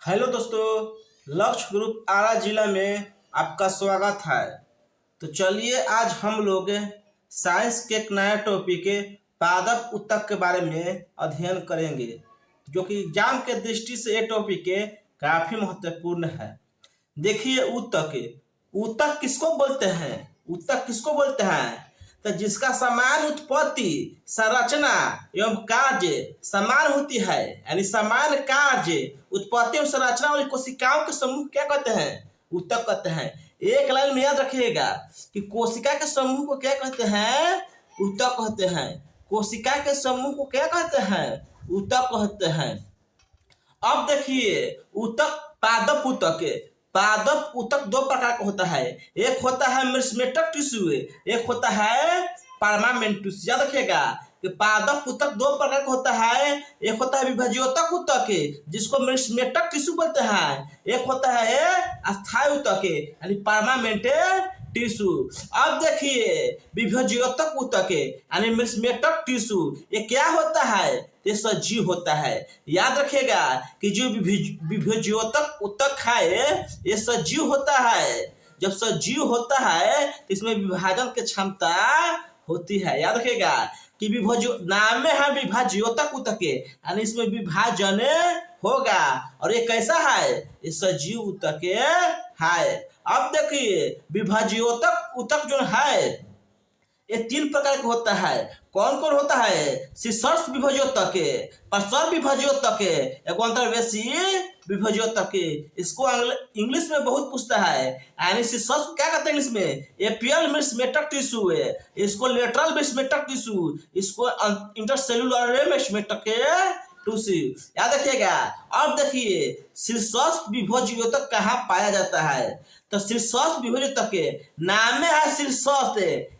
Hello दोस्तों। लक्ष्य group आरा जिला में आपका स्वागत है। तो चलिए आज हम लोग साइंस के एक नया टॉपिक पादप उत्तक के बारे में अध्ययन करेंगे, जो कि एग्जाम के दृष्टि से ये टॉपिक काफी महत्वपूर्ण है। देखिए, ऊतक ऊतक किसको बोलते हैं? ऊतक किसको बोलते हैं? तो जिसका समान उत्पत्ति, संरचना एवं कार्य समान होती है, यानी समान कार्य, उत्पत्ति और संरचना वाली कोशिकाओं के समूह क्या कहते हैं? ऊतक कहते हैं। एक लाइन में याद रखिएगा कि कोशिका के समूह को क्या कहते हैं? ऊतक कहते हैं। कोशिका के समूह को क्या कहते हैं? ऊतक कहते हैं। अब देखिए, ऊतक पादप ऊतक पादप ऊतक दो प्रकार का होता है। एक होता है मेरिस्टेमेटिक टिश्यू, एक होता है परमानेंट टिश्यू। याद रखिएगा कि पादप ऊतक दो प्रकार का होता है। एक होता है विभाज्योतक ऊतक, जिसको मेरिस्टेमेटिक टिश्यू बोलते हैं। एक होता है अस्थायी ऊतक, यानी परमानेंट टिश्यू। अब देखिए, विभाज्योतक ऊतक यानी मेरिस्टेमेटिक टिश्यू, ये क्या होता है? ये सजीव होता है। याद रखिएगा कि जो विभाज्योतक ऊतक है ये सजीव होता है। जब सजीव होता है इसमें विभाजन की क्षमता होती है। याद रखिएगा कि नाम में है विभाज्योतक ऊतक, यानी इसमें विभाजन होगा। और ये कैसा है? ये सजीव ऊतक है। अब देखिए, विभाज्योतक ऊतक जो है ये तीन प्रकार का होता है। कौन कौन होता है? शीर्ष विभाज्योतक, प्रसर विभाज्योतक, एक अंतर्वेशी विभाज्योतक। इसको इंग्लिश में बहुत पूछता है। यानी शीर्ष क्या कहते हैं इंग्लिश में? एपियल मेरिस्टेमेटिक टिश्यू है। इसको लेटरल मेरिस्टेमेटिक टिश्यू, इसको इंटरसेल्युलर मेरिस्टेमेटिक टिश्यू। याद रखिएगा। अब देखिए, शीर्ष विभाज्योतक कहाँ पाया जाता है? तो शीर्ष विभाज्योतक नाम में है शीर्ष,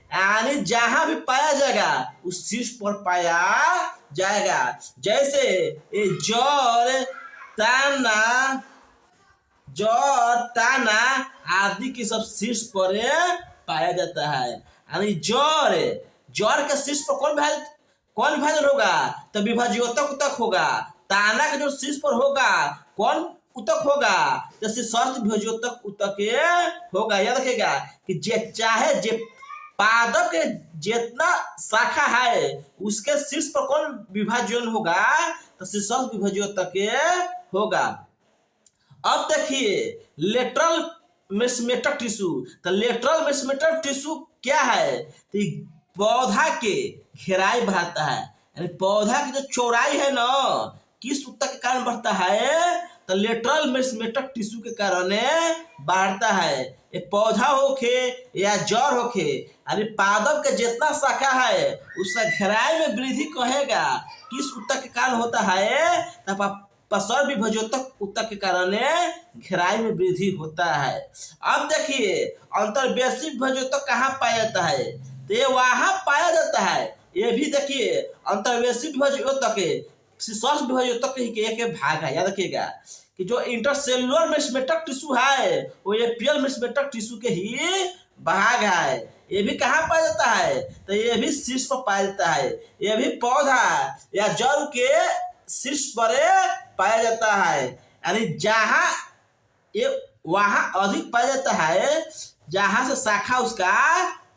यानी जहां भी पाया जाएगा उस शीर्ष पर पाया जाएगा। जैसे ये जड़ ताना आदि की सब शीर्ष पर पाया जाता है। यानी जड़ के शीर्ष पर कौन विभाजन होगा? तो विभाज्योतक ऊतक होगा। ताना के जो शीर्ष पर होगा कौन ऊतक होगा? जैसे शीर्ष विभाज्योतक ऊतक होगा। याद रखिएगा कि चाहे पादप के जितना शाखा है उसके शीर्ष पर कौन विभाजन होगा? तो शीर्ष विभाज्योतक होगा। अब देखिए, लेटरल मेरिस्टेमेटिक टिश्यू। तो लेटरल मेरिस्टेमेटिक टिश्यू क्या है? तो पौधा के घेराई बढ़ाता है, यानी पौधा की जो चौड़ाई है ना, किस ऊतक के कारण बढ़ता है? तो लेटरल मेरिस्टेमेटिक टिश्यू के कारण बढ़ता है। ये पौधा होके या जड़ होके, यानी पादप के जितना शाखा है उसका घेराई में वृद्धि कहेगा। किस ऊतक के कारण होता है? तो प्रसर विभाज्योतक ऊतक के कारण घेराई में वृद्धि होता है। अब देखिए, अंतर्वेशी विभाज्योतक कहाँ पाया जाता है? तो ये वहां पाया जाता है। ये भी देखिए, अंतर्वेशी विभाज्योतक शीर्ष विभाज्योतक के एक भाग है। याद रखिएगा कि जो इंटरसेल्युलर मेरिस्टेमेटिक टिश्यू है वो एपियल मेरिस्टेमेटिक टिश्यू के ही भाग है। ये भी कहाँ पाया जाता है? तो ये भी शीर्ष पर पाया जाता है। ये भी पौधा या जड़ के शीर्ष पर पाया जाता है। यानी जहाँ ये वहां अधिक पाया जाता है जहां से शाखा उसका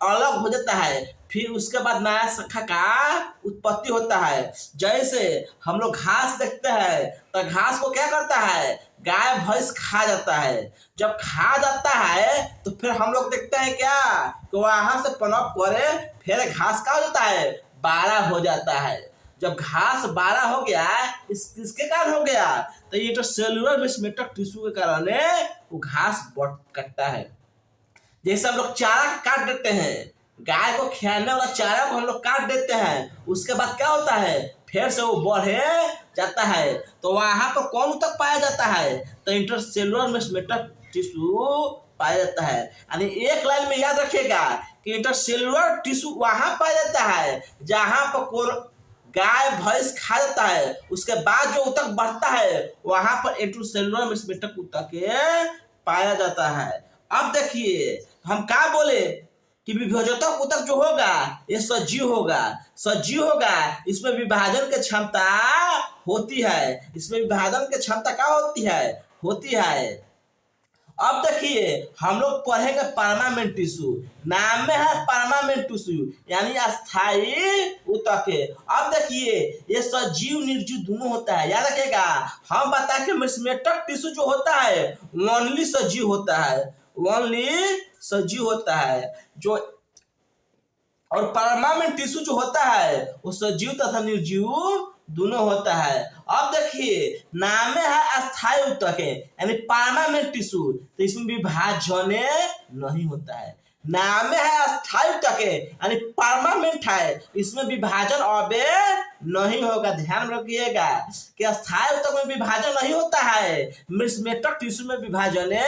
अलग हो जाता है, फिर उसके बाद नया शाखा का उत्पत्ति होता है। जैसे हम लोग घास देखते हैं तो घास को क्या करता है? गाय भैंस खा जाता है। जब खा जाता है तो फिर हम लोग देखते हैं क्या तो वहां से पनप करे फिर घास का हो जाता है, बड़ा हो जाता है। जब घास बड़ा हो गया किसके कारण हो गया? तो ये तो सेलुलर मेरिस्टेमेटिक टिश्यू के कारण वो घास कटता है। जैसे हम लोग चारा काट देते हैं, गाय को खिलाने वाला चारा को हम लोग काट देते हैं, उसके बाद क्या होता है? फिर से वो बढ़े जाता है। तो वहां पर कौन ऊतक पाया जाता है? तो इंटरसेल्युलर मेरिस्टेमेटिक टिश्यू पाया जाता है। यानी एक लाइन में याद रखिएगा कि इंटरसेल्युलर टिश्यू वहां पाया जाता है जहां पर गाय भैंस खा जाता है, उसके बाद जो ऊतक बढ़ता है वहां पर इंटरसेल्युलर मेरिस्टेमेटिक ऊतक पाया जाता है। अब देखिए, हम क्या बोले कि विभाज्योतक ऊतक जो होगा ये सजीव होगा। इसमें विभाजन की क्षमता होती है। इसमें विभाजन की क्षमता क्या होती है? होती है। अब देखिए हम लोग पढ़ेंगे परमानेंट टिश्यू। नाम में है परमानेंट टिश्यू यानी अस्थायी ऊतक है। अब देखिए ये सजीव निर्जीव दोनों होता है, याद रखिएगा। हम बताए कि मेस्मेटिक टिश्यू जो होता है ओनली सजीव होता है, ओनली सजीव होता है जो, और परमानेंट टिश्यू जो होता है वो सजीव तथा निर्जीव दोनों होता है। अब देखिए नाम में है अस्थायी ऊतक है यानी परमानेंट टिश्यू, तो इसमें विभाजन नहीं होता है। नाम में है अस्थायी ऊतक है यानी परमानेंट है, इसमें विभाजन अब नहीं होगा। ध्यान रखिएगा कि अस्थायी ऊतक में विभाजन नहीं होता है, मेस्मेटिक टिश्यू में विभाजन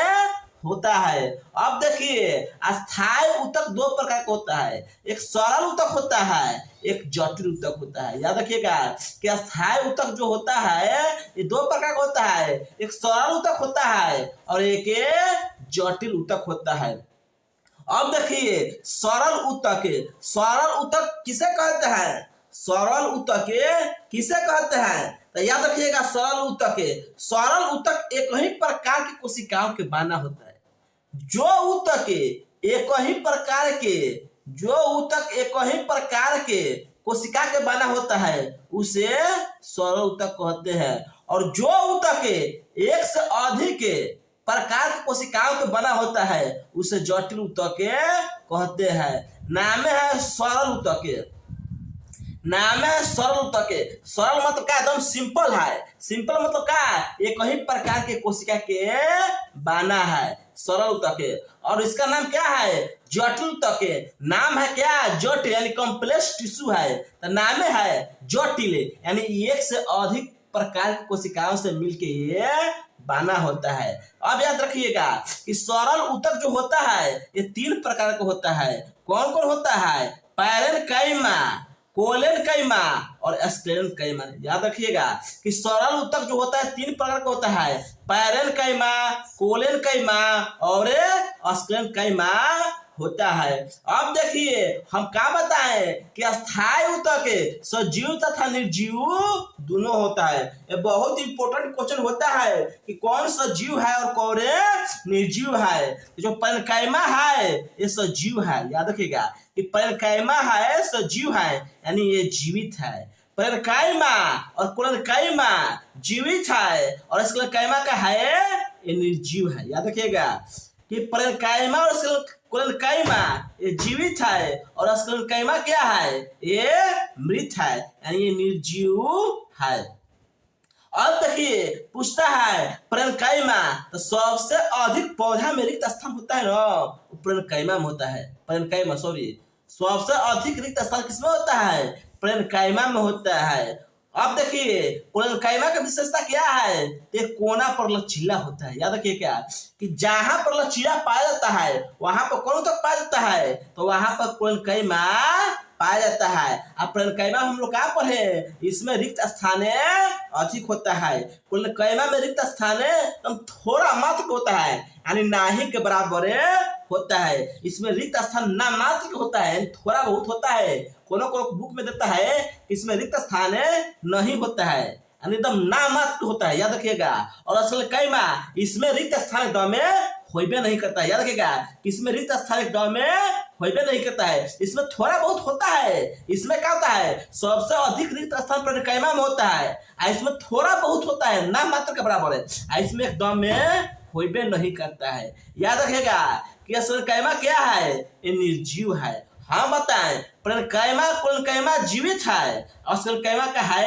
होता है। अब देखिए अस्थायी ऊतक दो प्रकार का होता है, एक सरल ऊतक होता है, एक जटिल ऊतक होता है। याद रखिएगा कि अस्थायी ऊतक जो होता है ये दो प्रकार का होता है, एक सरल ऊतक होता है और एक जटिल ऊतक होता है। अब देखिए सरल ऊतक, सरल ऊतक किसे कहते हैं, सरल ऊतक किसे कहते हैं, तो याद रखिएगा सरल ऊतक, सरल ऊतक एक ही प्रकार की कोशिकाओं के बना होता है। जो ऊतक एक ही प्रकार के, जो ऊतक एक ही प्रकार के कोशिका के बना होता है उसे सरल ऊतक कहते हैं, और जो ऊतक एक से अधिक प्रकार के कोशिकाओं के बना होता है उसे जटिल ऊतक कहते हैं। नाम है सरल ऊतक, नाम है सरल ऊतक। सरल मतलब क्या, एकदम सिंपल है, सिंपल मतलब क्या, एक ही प्रकार के कोशिका के बना है सरल ऊतक। और इसका नाम क्या है, जटिल ऊतक। नाम है क्या, जटिल यानी कॉम्प्लेक्स टिश्यू है, तो नाम है जटिल यानी एक से अधिक प्रकार की कोशिकाओं से मिलके ये बना होता है। अब याद रखिएगा कि सरल ऊतक जो होता है ये तीन प्रकार का होता है। कौन कौन होता है, पैरेन्काइमा, कोलेन्काइमा और स्क्लेरेन्काइमा। याद रखिएगा कि सरल ऊतक जो होता है तीन प्रकार का होता है, पैरेन्काइमा, कोलेन्काइमा और स्क्लेरेन्काइमा होता है। अब देखिए हम क्या बताएं कि अस्थायी ऊतक सजीव तथा निर्जीव दोनों होता है। ये बहुत इंपॉर्टेंट क्वेश्चन होता है कि कौन सजीव है और कौन निर्जीव है। जो पैरेन्काइमा है ये सजीव है, याद रखिएगा कि पैरेन्काइमा है सजीव है यानी ये जीवित है। पैरेन्काइमा और कोलेन्काइमा जीवित है और स्क्लेरेन्काइमा का है ये निर्जीव है। याद रखिएगा कि पैरेन्काइमा और कोलेन्काइमा ये जीवित है और स्क्लेरेन्काइमा क्या है, ये मृत है यानी ये निर्जीव है। अब देखिए पूछता है पैरेन्काइमा, तो सबसे अधिक पौधा में रिक्त स्थान होता है ना, पैरेन्काइमा में होता है। पैरेन्काइमा सॉरी, सबसे अधिक रिक्त स्थान किसमें होता है, पैरेन्काइमा में होता है। अब देखिए कोलेन्काइमा का विशेषता क्या है, एक कोना पर लचीला होता है। याद रखिए क्या कि जहां पर लचीला पाया जाता है वहां पर कौन तक पाया जाता है, तो वहां पर कोलेन्काइमा पाया जाता है। अब पैरेन्काइमा हम लोग क्या पढ़े, इसमें रिक्त स्थान अधिक होता है। कोलेन्काइमा में रिक्त स्थान थोड़ा मात्र होता है यानी नाहीं के बराबर होता है। इसमें रिक्त स्थान ना मात्र होता है, थोड़ा बहुत होता है। कोनो कोनो बुक में देता है इसमें रिक्त स्थान नहीं होता है यानी एकदम ना मात्र होता है, याद रखिएगा। और स्क्लेरेन्काइमा इसमें रिक्त स्थान एकदम होइबे नहीं करता है, याद रखिएगा इसमें रिक्त स्थान एकदम होइबे नहीं करता है। इसमें थोड़ा बहुत होता है, इसमें क्या होता है सबसे अधिक रिक्त स्थान पैरेन्काइमा में होता है, इसमें थोड़ा बहुत होता है ना मात्र के बराबर है, इसमें एकदम होइबे नहीं करता है। याद रखिएगा कि स्क्लेरेन्काइमा क्या है, ये निर्जीव है। हाँ बताएं पैरेन्काइमा कोलेन्काइमा जीवित है और स्क्लेरेन्काइमा का है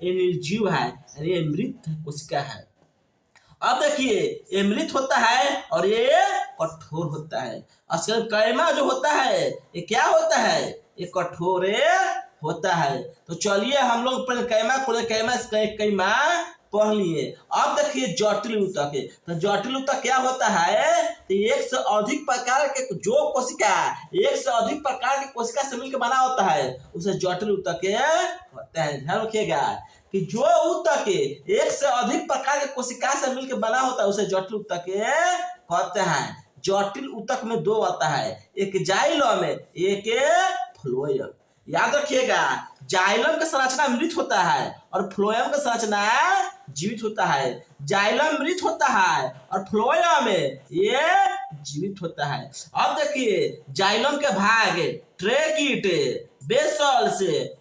ये निर्जीव है यानी ये मृत कोशिका है। अब देखिए ये मृत होता है और ये कठोर होता है। स्क्लेरेन्काइमा जो होता है ये क्या होता है, ये कठोर होता है। तो चलिए हम लोग पैरेन्काइमा कोलेन्काइमा स्क्लेरेन्काइमा पढ़ लिए। अब देखिए जटिल ऊतक, तो जटिल ऊतक क्या होता है, तो एक से अधिक प्रकार के जो कोशिका एक से अधिक प्रकार के कोशिका से मिलकर बना होता है उसे जटिल ऊतक होता है। ध्यान रखिएगा कि जो ऊतक एक से अधिक प्रकार के कोशिका से मिलकर बना होता है उसे जटिल ऊतक कहते हैं। जटिल ऊतक में दो आता है, एक जाइलम एक फ्लोएम। याद रखिएगा जाइलम का संरचना मृत होता है और फ्लोएम का संरचना जीवित होता है। जाइलम मृत होता है और फ्लोएम ये जीवित होता है। अब देखिए जाइलम के भाग ट्रेकिट, बेसल्स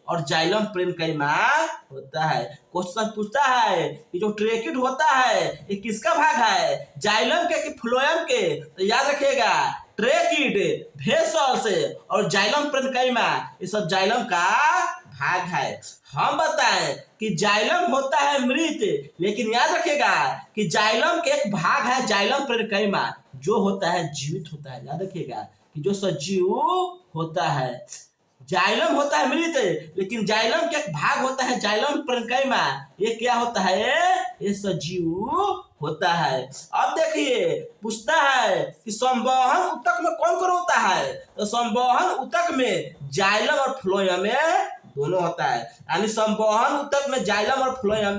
और जाइलम पेरेन्काइमा होता है। क्वेश्चन पूछता है कि जो ट्रेकिट होता है ये किसका भाग है, जाइलम के कि फ्लोएम के? तो याद रखिएगा ट्रेकिट, बेसल्स और जाइलम पेरेन्काइमा ये सब जाइलम का भाग है। हम बताएं कि जाइलम होता है मृत, लेकिन याद रखिएगा कि जाइलम के एक भाग है जाइलम पेरेन्काइमा जो होता है जीवित होता है। याद रखिएगा कि जो सजीव होता है, जाइलम होता है मृत, लेकिन जाइलम के एक भाग होता है जाइलम पेरेन्काइमा, ये क्या होता है, ये सजीव होता है। अब देखिए पूछता है कि संवहन ऊतक में कौन कौन होता है, तो संवहन ऊतक में जाइलम और फ्लोएम दोनों होता है, यानी संवहन ऊतक में जाइलम और फ्लोएम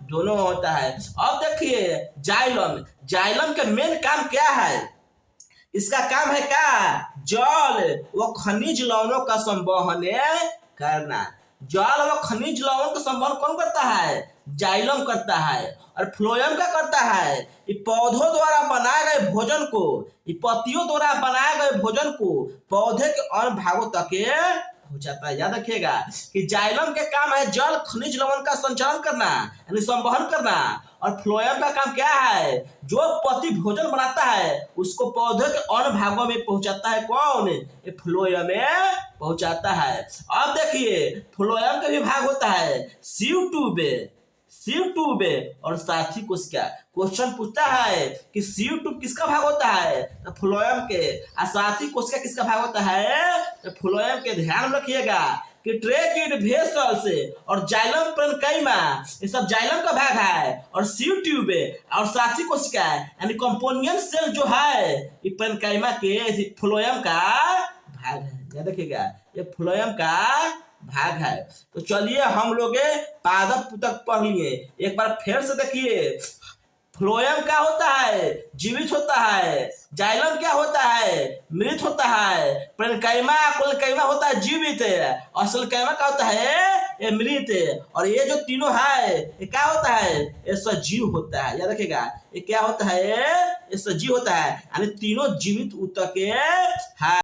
दोनों होता है। अब देखिए जाइलम, जाइलम का मेन काम क्या है, इसका काम है क्या, जल व खनिज लवणों का संवहन करना। जल व खनिज लवणों का संवहन कौन करता है, जाइलम करता है। और फ्लोएम क्या करता है, ये पौधों द्वारा बनाए गए भोजन को, ये पत्तियों द्वारा बनाए गए भोजन को पौधे के अन्य भागों तक हो जाता है। याद रखिएगा कि जाइलम के काम है जल खनिज लवण का संचरण करना यानी संवहन करना, और फ्लोएम का काम क्या है, जो पत्ती भोजन बनाता है उसको पौधे के अन्य भागों में पहुंचाता है। कौन, ये फ्लोएम में पहुंचाता है। अब देखिए फ्लोएम का भी भाग होता है सीव ट्यूब, सीव ट्यूब और साथी कोशिका। क्वेश्चन पूछता है कि सीव ट्यूब किसका भाग होता है, तो फ्लोएम के, और साथी कोशिका किसका भाग होता है, तो फ्लोएम के। ध्यान रखिएगा कि ट्रेकिड, वेसल्स और जाइलम पेरेन्काइमा ये सब जाइलम का भाग है, और सीव ट्यूब और साथी कोशिका यानी कंपोनियन सेल जो है ये पेरेन्काइमा के, फ्लोएम का भाग है। याद रखिएगा ये फ्लोएम का भाग है। तो चलिए हम लोग पादप ऊतक पढ़ लिए, एक बार फिर से देखिए। फ्लोएम क्या होता है, जीवित होता है। जाइलम क्या होता है, मृत होता है। पेरेन्काइमा, कोलेन्काइमा होता है जीवित, और सेलेन्काइमा क्या होता है, ये मृत। और ये जो तीनों है ये क्या होता है, ये सजीव होता है। याद रखिएगा ये क्या होता है, ये सजीव होता है, यानी तीनों जीवित ऊतक है।